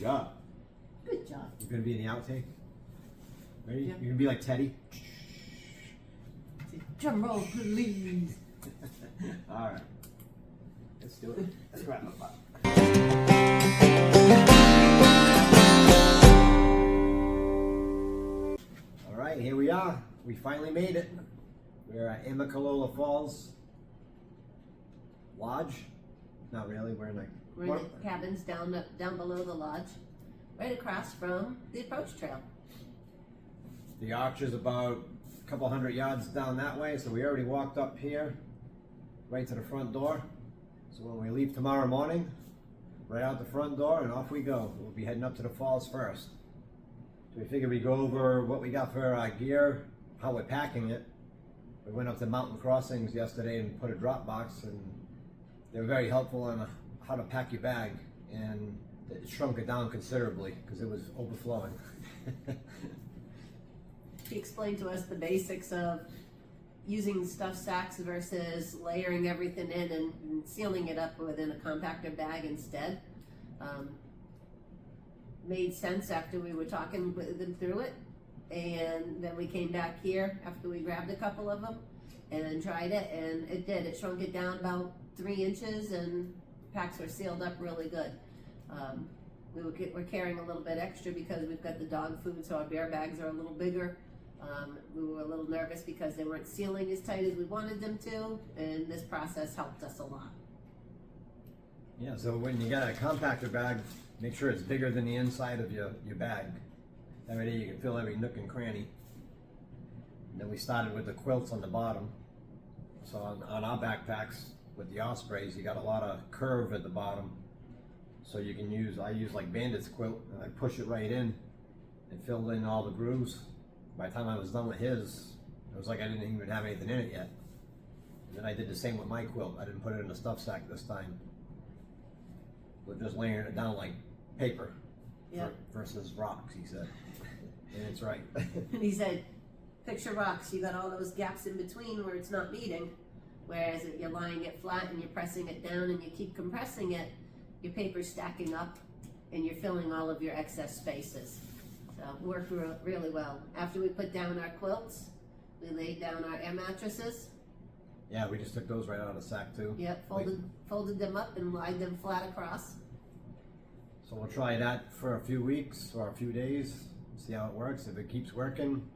job. Good job. You're gonna be in the outtake? Ready? Yeah. You're gonna be like Teddy? Drum roll, please. Alright. Let's do it. Let's grab my butt. Alright, here we are. We finally made it. We're at Immaqualola Falls Lodge. Not really, we're in We're in the cabins down below the lodge, right across from the approach trail. The arch is about a couple 100 yards down that way, so we already walked up here, right to the front door. So when we leave tomorrow morning, right out the front door and off we go. We'll be heading up to the falls first. So we figured we'd go over what we got for our gear, how we're packing it. We went up to Mountain Crossings yesterday and put a drop box, and they were very helpful on how to pack your bag, and it shrunk it down considerably because it was overflowing. He explained to us the basics of using stuffed sacks versus layering everything in and sealing it up within a compactor bag instead. Made sense after we were talking with them through it, and then we came back here after we grabbed a couple of them and tried it, and it did. It shrunk it down about 3 inches, and packs were sealed up really good. We're carrying a little bit extra because we've got the dog food, so our bear bags are a little bigger. We were a little nervous because they weren't sealing as tight as we wanted them to, and this process helped us a lot. Yeah, so when you got a compactor bag, make sure it's bigger than the inside of your bag. That way you can fill every nook and cranny. And then we started with the quilts on the bottom. So on our backpacks with the Ospreys, you got a lot of curve at the bottom. So you can I use like Bandit's quilt, and I push it right in and fill in all the grooves. By the time I was done with his, it was like I didn't even have anything in it yet. And then I did the same with my quilt. I didn't put it in a stuff sack this time. We're just layering it down like paper. Yep. Versus rocks, he said. And it's right. And he said, picture rocks, you got all those gaps in between where it's not meeting, whereas if you're lying it flat and you're pressing it down and you keep compressing it, your paper's stacking up and you're filling all of your excess spaces. So it worked really well. After we put down our quilts, we laid down our air mattresses. Yeah, we just took those right out of the sack too. Yep, folded them up and lied them flat across. So we'll try that for a few weeks or a few days, see how it works. If it keeps working,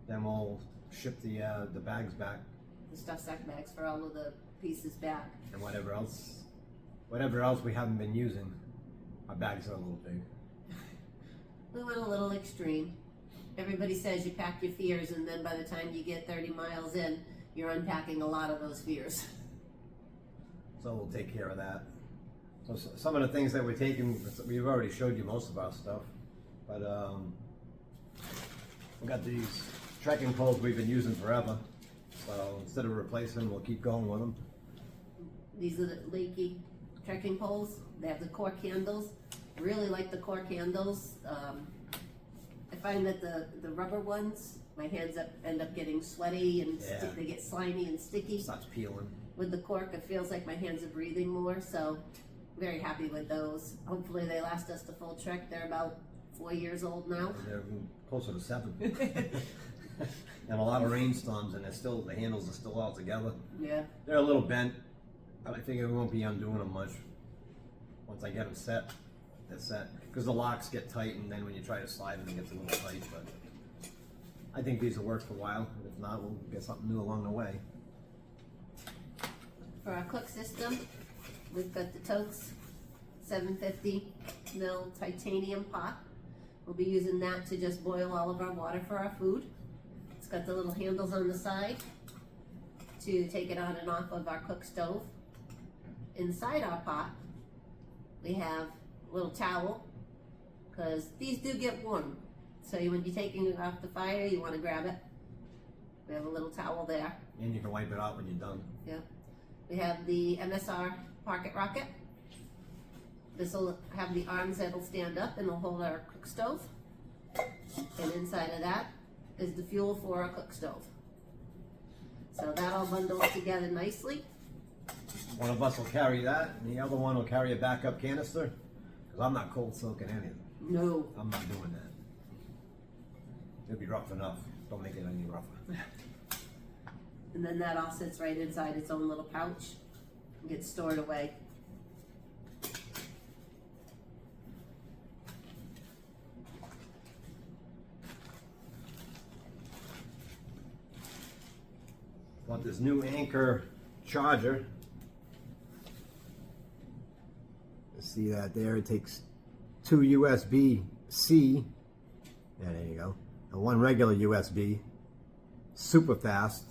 then we'll ship the bags back. The stuff sack bags for all of the pieces back. And whatever else we haven't been using, our bags are a little big. We went a little extreme. Everybody says you pack your fears, and then by the time you get 30 miles in, you're unpacking a lot of those fears. So we'll take care of that. So some of the things that we're taking, we've already showed you most of our stuff, but we got these trekking poles we've been using forever. So instead of replacing them, we'll keep going with them. These are the Leaky trekking poles. They have the cork handles. Really like the cork handles. I find that the rubber ones, my hands end up getting sweaty and they get slimy and sticky. Starts peeling. With the cork, it feels like my hands are breathing more, so very happy with those. Hopefully they last us the full trek. They're about 4 years old now. And they're closer to 7. And a lot of rainstorms, and the handles are still all together. Yeah. They're a little bent, but I think we won't be undoing them much. Once I get them set, they're set. Because the locks get tight, and then when you try to slide them, it gets a little tight. But I think these will work for a while. If not, we'll get something new along the way. For our cook system, we've got the Totes 750 ml titanium pot. We'll be using that to just boil all of our water for our food. It's got the little handles on the side to take it on and off of our cook stove. Inside our pot, we have a little towel, because these do get warm. So when you're taking it off the fire, you want to grab it. We have a little towel there. And you can wipe it out when you're done. Yeah. We have the MSR pocket rocket. This will have the arms that'll stand up and will hold our cook stove. And inside of that is the fuel for our cook stove. So that all bundles together nicely. One of us will carry that, and the other one will carry a backup canister, because I'm not cold soaking anything. No. I'm not doing that. It'll be rough enough. Don't make it any rougher. And then that all sits right inside its own little pouch and gets stored away. Want this new Anchor charger. See that there? It takes 2 USB-C. Yeah, there you go. And 1 regular USB. Super fast.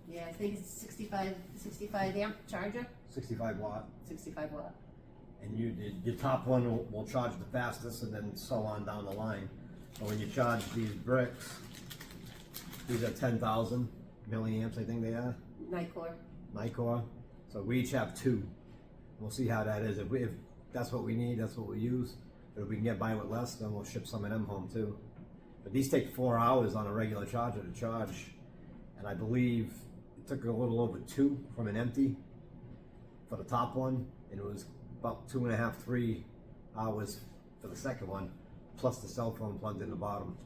Yeah, I think it's 65 amp charger. 65 watt. 65 watt. And your top one will charge the fastest, and then so on down the line. But when you charge these bricks, these are 10,000 milliamps, I think they are. Nicor. So we each have 2. We'll see how that is. If that's what we need, that's what we use. But if we can get by with less, then we'll ship some of them home too. But these take 4 hours on a regular charger to charge. And I believe it took a little over 2 from an empty for the top one. And it was about 2.5, 3 hours for the second one, plus the cell phone plugged in the bottom,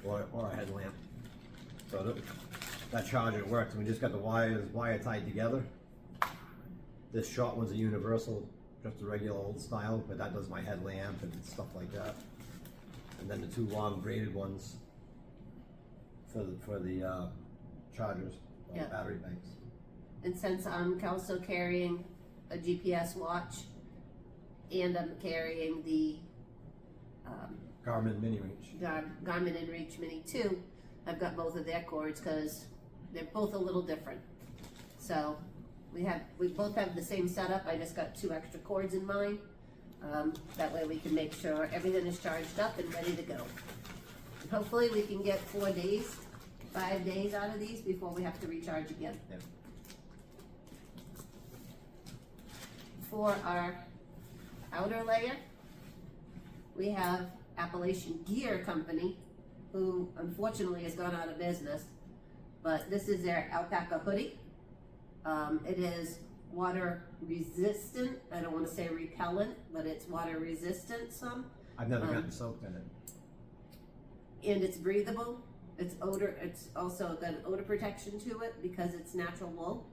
or a headlamp. So that charger worked. We just got the wire tied together. This short one's a universal, just a regular old style, but that does my headlamp and stuff like that. And then the 2 long braided ones for the chargers, Yeah. battery banks. And since I'm also carrying a GPS watch and I'm carrying the Garmin Mini Reach. Garmin InReach Mini 2, I've got both of their cords because they're both a little different. So we both have the same setup. I just got 2 extra cords in mine. That way we can make sure everything is charged up and ready to go. And hopefully we can get 4 days, 5 days out of these before we have to recharge again. Yep. For our outer layer, we have Appalachian Gear Company, who unfortunately has gone out of business, but this is their alpaca hoodie. It is water resistant. I don't want to say repellent, but it's water resistant some. I've never gotten soaked in it. And it's breathable. It's also got an odor protection to it because it's natural wool.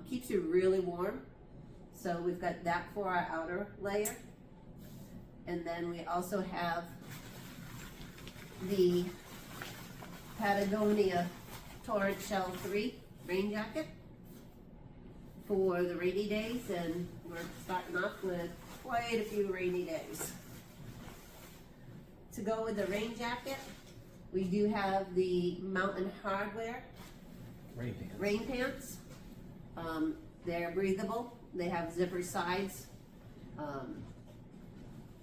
Keeps you really warm. So we've got that for our outer layer. And then we also have the Patagonia Torrent Shell 3 rain jacket for the rainy days, and we're starting off with quite a few rainy days. To go with the rain jacket, we do have the Mountain Hardwear rain pants. They're breathable. They have zipper sides.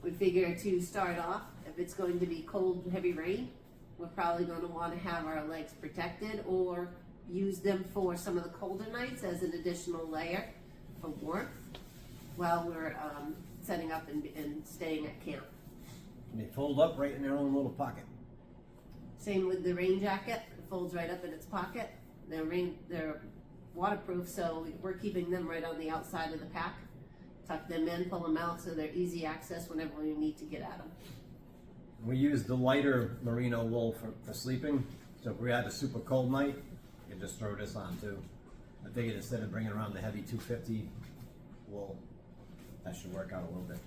We figure to start off, if it's going to be cold, heavy rain, we're probably going to want to have our legs protected or use them for some of the colder nights as an additional layer for warmth while we're setting up and staying at camp. And they fold up right in their own little pocket. Same with the rain jacket. It folds right up in its pocket. They're waterproof, so we're keeping them right on the outside of the pack. Tuck them in, pull them out, so they're easy access whenever we need to get at them. We use the lighter merino wool for sleeping. So if we had a super cold night, you can just throw this on too. I figured instead of bringing around the heavy 250 wool, that should work out a little bit.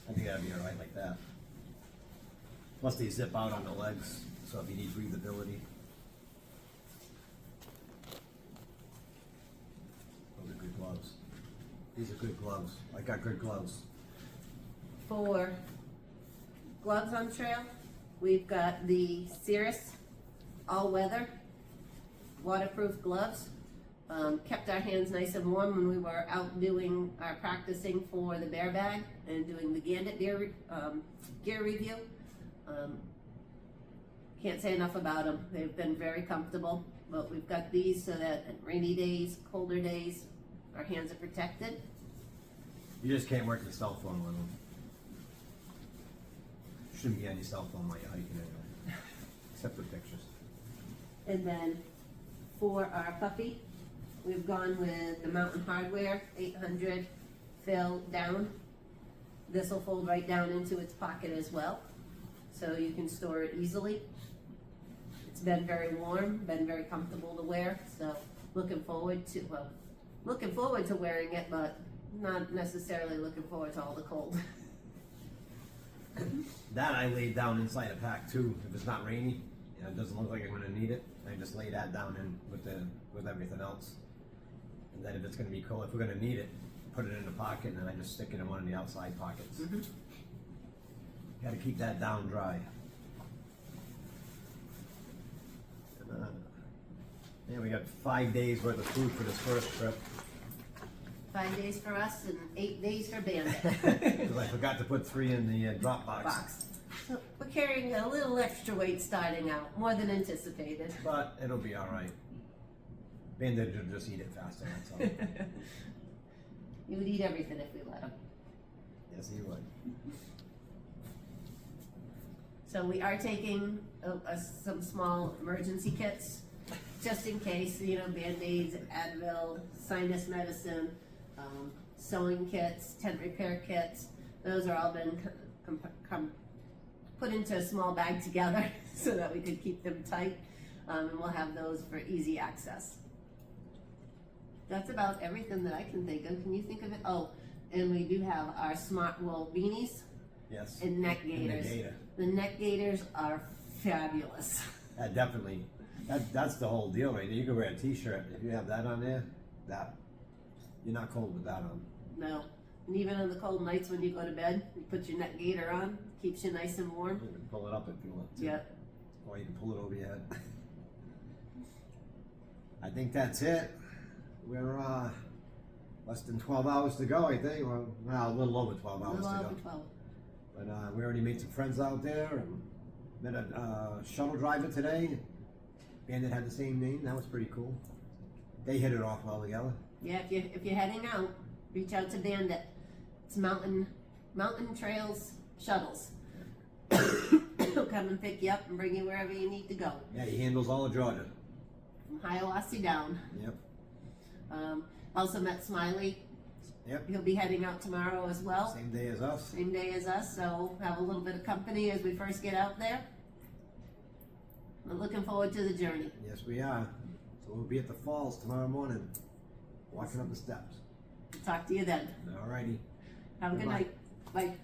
I think that'd be all right like that. Plus they zip out on the legs, so if you need breathability. Those are good gloves. These are good gloves. I got good gloves. For gloves on trail, we've got the Cirrus all-weather waterproof gloves. Kept our hands nice and warm when we were out doing our practicing for the bear bag and doing the Gandit gear review. Can't say enough about them. They've been very comfortable, but we've got these so that at rainy days, colder days, our hands are protected. You just can't work your cell phone with them. Shouldn't be on your cell phone while you're hiking anyway, except for pictures. And then for our puppy, we've gone with the Mountain Hardwear 800 fill down. This will fold right down into its pocket as well, so you can store it easily. It's been very warm, been very comfortable to wear, so looking forward to wearing it, but not necessarily looking forward to all the cold. That I laid down inside a pack too. If it's not rainy, it doesn't look like I'm gonna need it. I just lay that down in with everything else. And then if it's gonna be cold, if we're gonna need it, put it in the pocket, and then I just stick it in one of the outside pockets. Got to keep that down dry. And, yeah, we got 5 days worth of food for this first trip. 5 days for us and 8 days for Bandit. Because I forgot to put 3 in the drop box. So we're carrying a little extra weight starting out, more than anticipated. But it'll be all right. Bandit will just eat it faster, that's all. He would eat everything if we let him. Yes, he would. So we are taking some small emergency kits, just in case, Band-Aids, Advil, sinus medicine, sewing kits, tent repair kits. Those are all been put into a small bag together so that we could keep them tight, and we'll have those for easy access. That's about everything that I can think of. Can you think of it? Oh, and we do have our smart wool beanies. Yes. And neck gaiters. The neck gaiters are fabulous. Definitely. That's the whole deal right there. You can wear a t-shirt. If you have that on there, you're not cold with that on. No. And even on the cold nights when you go to bed, you put your neck gaiter on, keeps you nice and warm. You can pull it up if you want to. Yeah. Or you can pull it over your head. I think that's it. We're less than 12 hours to go, I think. Well, a little over 12 hours to go. Over 12. But we already made some friends out there and met a shuttle driver today. Bandit had the same name. That was pretty cool. They hit it off well together. Yeah, if you're heading out, reach out to Bandit. It's Mountain Trails shuttles. He'll come and pick you up and bring you wherever you need to go. Yeah, he handles all of Georgia. From Hiawassee down. Yep. Also met Smiley. Yep. He'll be heading out tomorrow as well. Same day as us. Same day as us, so have a little bit of company as we first get out there. We're looking forward to the journey. Yes, we are. So we'll be at the falls tomorrow morning, walking up the steps. Talk to you then. Alrighty. Have a good Goodbye. night. Bye.